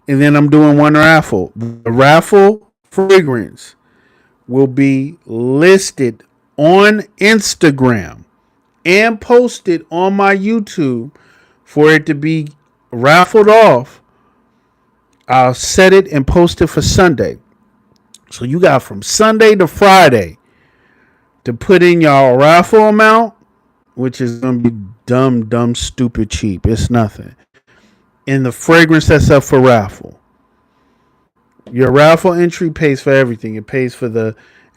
And then I'm doing one raffle. The raffle fragrance will be listed on Instagram and posted on my YouTube for it to be raffled off. I'll set it and post it for Sunday. So you got from Sunday to Friday to put in your raffle amount, which is going to be dumb, stupid cheap. It's nothing. And the fragrance that's up for raffle. Your raffle entry pays for everything. It pays for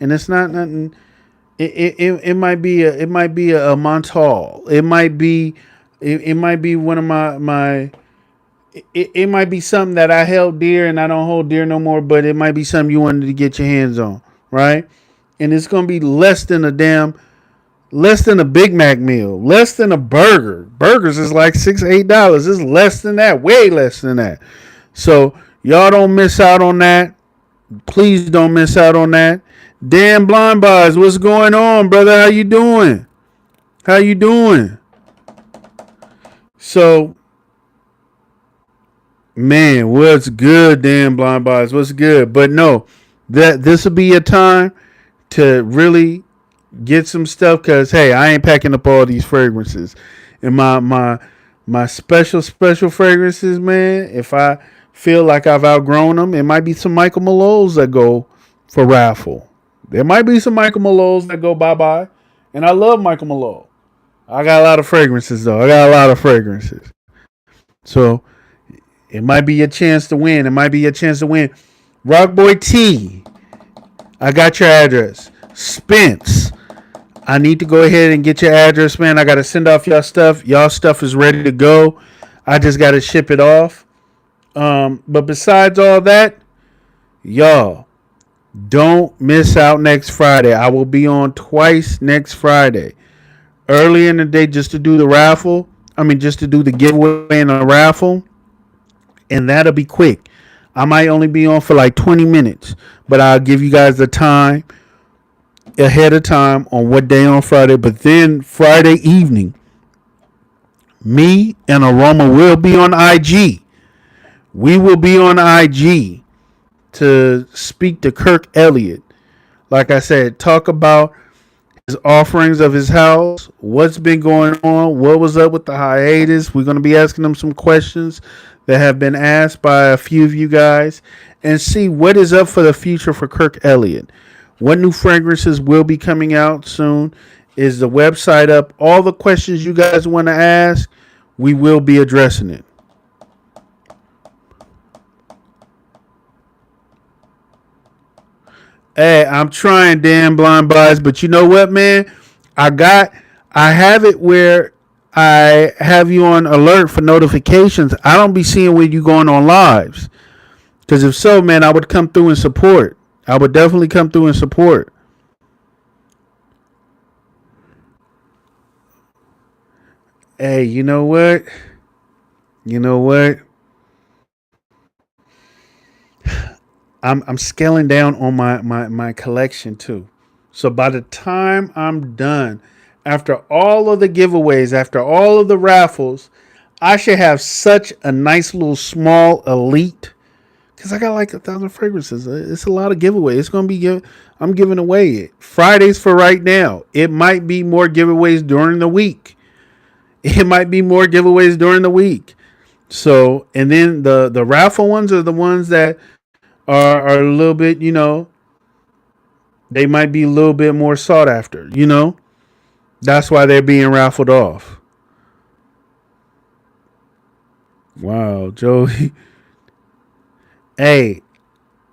and it's not nothing. It might be a Montal. It might be one of my it might be something that I held dear and I don't hold dear no more, but it might be something you wanted to get your hands on, right? And it's gonna be less than a Big Mac meal, less than a burger. Burgers is like $6-8. It's less than that, way less than that. So y'all don't miss out on that. Please don't miss out on that. Dan Blind Buys, what's going on, brother? How you doing? How you doing? So, man, what's good, Dan Blind Buys? What's good? But no, that this will be a time to really get some stuff, because hey, I ain't packing up all these fragrances. And my special fragrances, man, if I feel like I've outgrown them, it might be some Michael Malots that go for raffle. There might be some Michael Malots that go bye-bye. And I love Michael Malot. I got a lot of fragrances, though. So it might be a chance to win. Rockboy T, I got your address. Spence, I need to go ahead and get your address, man. I got to send off y'all stuff. Y'all stuff is ready to go. I just got to ship it off. But besides all that, y'all, don't miss out next Friday. I will be on twice next Friday. Early in the day just to do the raffle. Just to do the giveaway and the raffle. And that'll be quick. I might only be on for like 20 minutes. But I'll give you guys the time ahead of time on what day on Friday. But then Friday evening, me and Aroma will be on IG. We will be on IG to speak to Kirk Elliott. Like I said, talk about his offerings of his house, what's been going on, what was up with the hiatus. We're going to be asking him some questions that have been asked by a few of you guys and see what is up for the future for Kirk Elliott. What new fragrances will be coming out soon? Is the website up? All the questions you guys want to ask, we will be addressing it. Hey, I'm trying, Dan Blind Buys, but you know what, man? I have it where I have you on alert for notifications. I don't be seeing when you going on lives. Because if so, man, I would come through and support. I would definitely come through and support. Hey, you know what? I'm scaling down on my collection too. So by the time I'm done, after all of the giveaways, after all of the raffles, I should have such a nice little small elite. Because I got like 1,000 fragrances. It's a lot of giveaways. It's going to be, I'm giving away it. Fridays for right now. It might be more giveaways during the week. So, and then the raffle ones are the ones that are a little bit, they might be a little bit more sought after, That's why they're being raffled off. Wow, Joey. Hey,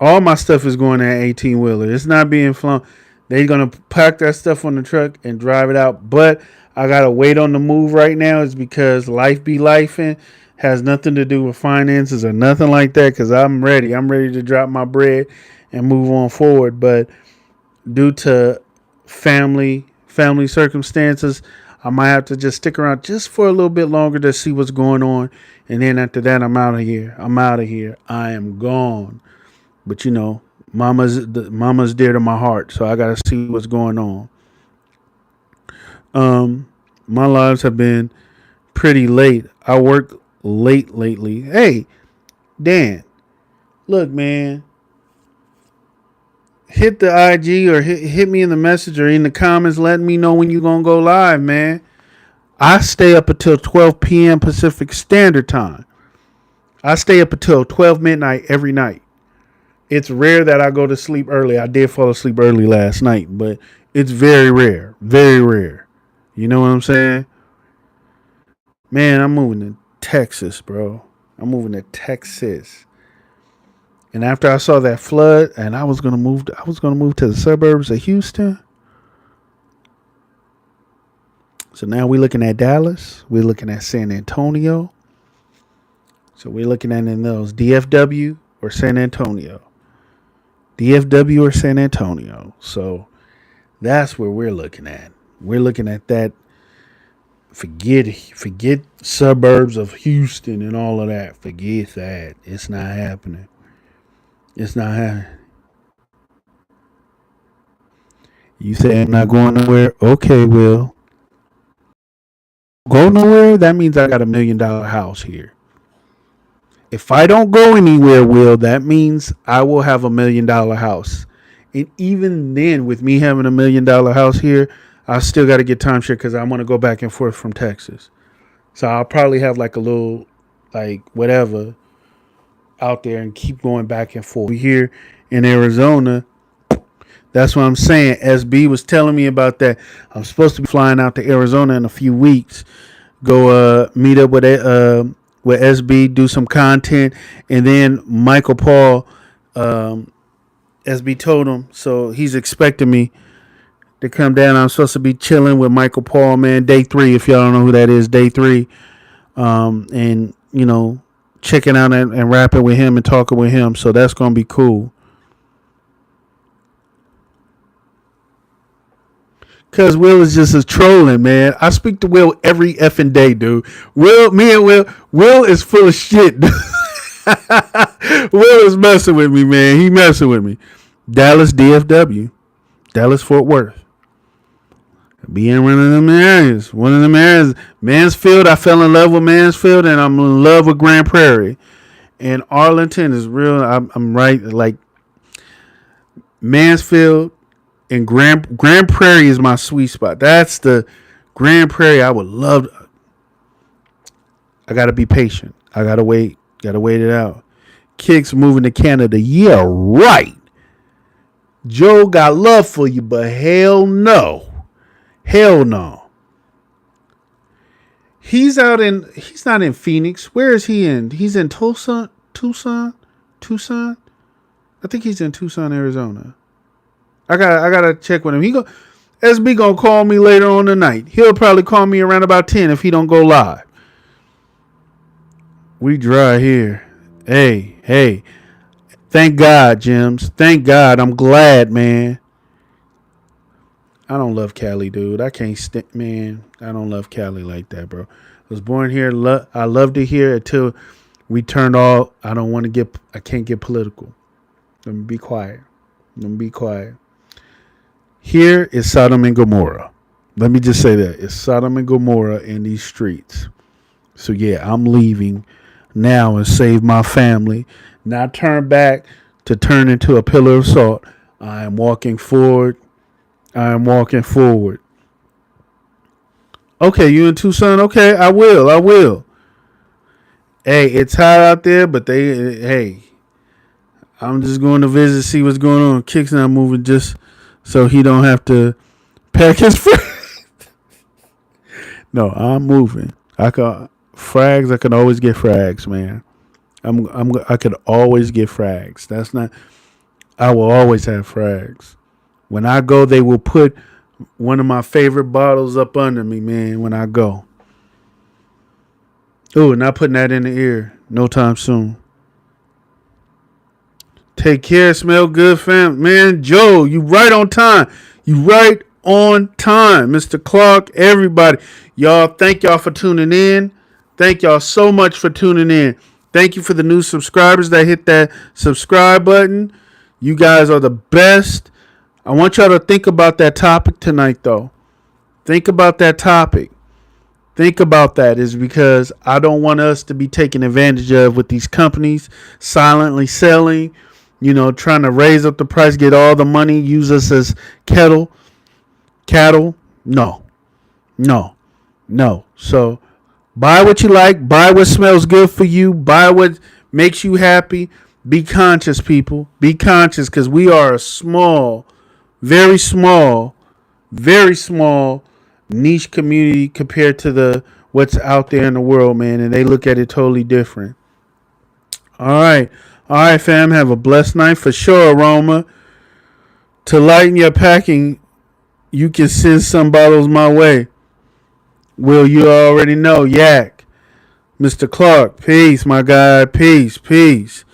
all my stuff is going at 18 wheeler. It's not being flown. They're gonna pack that stuff on the truck and drive it out. But I gotta wait on the move right now. Is because life be lifing. Has nothing to do with finances or nothing like that. Because I'm ready. I'm ready to drop my bread and move on forward. But due to family circumstances, I might have to just stick around just for a little bit longer to see what's going on. And then after that, I'm out of here. I'm out of here. I am gone. But mama's dear to my heart, so I gotta see what's going on. My lives have been pretty late. I work late lately. Hey, Dan, look, man, hit the IG or hit me in the message or in the comments, letting me know when you gonna go live, man. I stay up until 12 p.m. Pacific Standard Time. I stay up until 12 midnight every night. It's rare that I go to sleep early. I did fall asleep early last night, but it's very rare. Very rare. You know what I'm saying? Man, I'm moving to Texas, bro. I'm moving to Texas. And after I saw that flood and I was gonna move to the suburbs of Houston. So now we're looking at Dallas. We're looking at San Antonio. So we're looking at in those DFW or San Antonio. DFW or San Antonio. So that's where we're looking at. We're looking at that. Forget suburbs of Houston and all of that. Forget that. It's not happening. It's not happening. You say I'm not going nowhere? Okay, Will. Go nowhere? That means I got $1 million house here. If I don't go anywhere, Will, that means I will have $1 million house. And even then, with me having $1 million house here, I still got to get timeshare because I want to go back and forth from Texas. So I'll probably have like a little, like whatever, out there and keep going back and forth. Here in Arizona, that's what I'm saying. SB was telling me about that. I'm supposed to be flying out to Arizona in a few weeks. Go meet up with SB, do some content, and then Michael Paul, SB told him, so he's expecting me to come down. I'm supposed to be chilling with Michael Paul, man. Day 3, if y'all don't know who that is, day 3, and checking out and rapping with him and talking with him. So that's gonna be cool. Cause Will is just a trolling, man. I speak to Will every effing day, dude. Will is full of shit. Will is messing with me, man. He messing with me. Dallas, DFW, Dallas, Fort Worth. Be in one of them areas. One of them areas. Mansfield, I fell in love with Mansfield, and I'm in love with Grand Prairie. And Arlington is real. I'm right, like Mansfield. And Grand Prairie is my sweet spot. That's the Grand Prairie I would love. I got to be patient. I got to wait. Got to wait it out. Kixz moving to Canada. Yeah, right. Joe got love for you, but hell no. Hell no. He's not in Phoenix. Where is he in? He's in Tucson. I think he's in Tucson, Arizona. I gotta check with him. SB gonna call me later on tonight. He'll probably call me around about 10 if he don't go live. We dry here. Hey. Thank God, Jims. Thank God. I'm glad, man. I don't love Cali, dude. I can't man. I don't love Cali like that, bro. I was born here. I loved it here until we turned all. I can't get political. Let me be quiet. Here is Sodom and Gomorrah. Let me just say that. It's Sodom and Gomorrah in these streets. So, yeah, I'm leaving now and save my family. Not turn back to turn into a pillar of salt. I am walking forward. Okay, you in Tucson? Okay, I will. Hey, it's hot out there, but hey, I'm just going to visit, see what's going on. Kixz not moving just so he don't have to pack his frags. No, I'm moving. I can always get frags, man. I could always get frags. That's not. I will always have frags. When I go, they will put one of my favorite bottles up under me, man. When I go. Ooh, not putting that in the ear. No time soon. Take care. Smell good, fam. Man, Joe, you right on time. You right on time. Mr. Clark, everybody. Y'all, thank y'all for tuning in. Thank y'all so much for tuning in. Thank you for the new subscribers that hit that subscribe button. You guys are the best. I want y'all to think about that topic tonight, though. Think about that topic. Think about that is because I don't want us to be taken advantage of with these companies silently selling, trying to raise up the price, get all the money, use us as cattle. No. So buy what you like, buy what smells good for you, buy what makes you happy. Be conscious, people. Be conscious because we are a small, very small niche community compared to the what's out there in the world, man, and they look at it totally different. All right, fam. Have a blessed night for sure, Aroma. To lighten your packing, you can send some bottles my way. Will, you already know. Yak, Mr. Clark, peace, my guy, peace.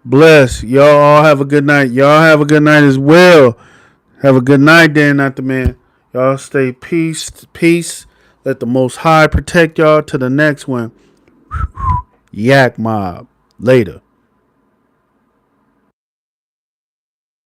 Bless. Y'all all have a good night. Y'all have a good night as well. Have a good night, Dan, not the man. Y'all stay peace. Let the Most High protect y'all to the next one. Yak Mob. Later.